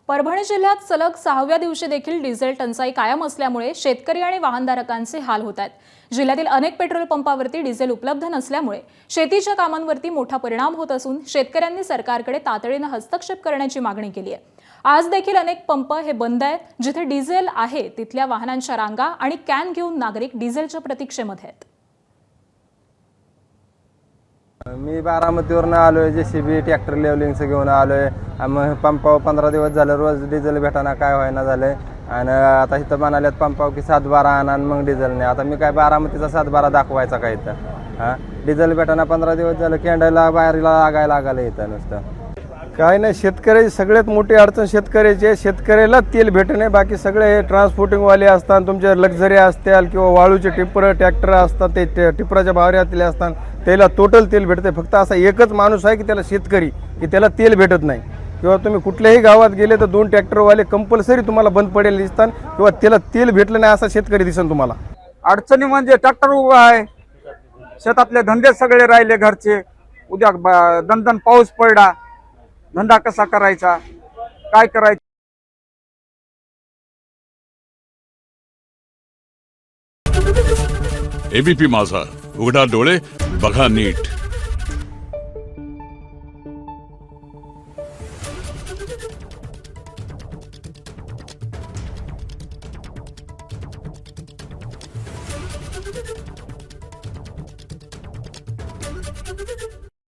परभणी जिल्ह्यात सलग 6व्या दिवशी देखील डिझेल टंचाई कायम असल्यामुळे शेतकरी आणि वाहनधारकांचे हाल होत आहेत। जिल्ह्यातील अनेक पेट्रोल पंपावरती डिझेल उपलब्ध नसल्यामुळे शेतीच्या कामांवरती मोठा परिणाम होत असून शेतकऱ्यांनी सरकारकडे तातडीने हस्तक्षेप करण्याची मागणी केली आहे। आज देखील अनेक पंप हे बंद आहेत। जिथे डिझेल आहे तिथल्या वाहनांच्या रांगा आणि कॅन घेऊन नागरिक डिझेलच्या प्रतीक्षेमध्ये आहेत। मी बारामतीवरून आलोय, जेसीबी ट्रॅक्टर लेवलिंगचं घेऊन आलोय। मग पंपावर 15 दिवस झाले रोज डिझेल भेटाना काय व्हायना झालंय। आणि आता इथं म्हणाल्यात पंपावर की 7-12 आणा मग डिझेल नाही। आता मी काय बारामतीचा 7-12 दाखवायचा काय इथं? डिझेल भेटाना 15 दिवस झालं, कॅन्डलला बाहेरला लागायला लागलं इथं नुसतं। काय नाही, शेतकऱ्याची सगळ्यात मोठी अडचण शेतकऱ्याची, शेतकऱ्याला तेल भेटणे। बाकी सगळे हे ट्रान्सपोर्टिंगवाले असतात, तुमचे लक्झरी असतील किंवा वाळूचे टिप्पर ट्रॅक्टर असतात, ते टिप्पराच्या बाहेर असतात, त्याला टोटल तेल भेटते। फक्त असा एकच माणूस आहे की त्याला शेतकरी, की त्याला तेल भेटत नाही। किंवा तुम्ही कुठल्याही गावात गेले तर 2 ट्रॅक्टरवाले कंपल्सरी तुम्हाला बंद पडेल दिसतात, किंवा त्याला तेल भेटलं नाही असा शेतकरी दिसेल तुम्हाला। अडचणी म्हणजे ट्रॅक्टर उभा आहे, शेतातले धंदे सगळे राहिले घरचे। उद्या दणदण पाऊस पडला, धंदा कसा करायचा, काय करायचं? एबीपी माझा, उघडा डोळे बघा नीट।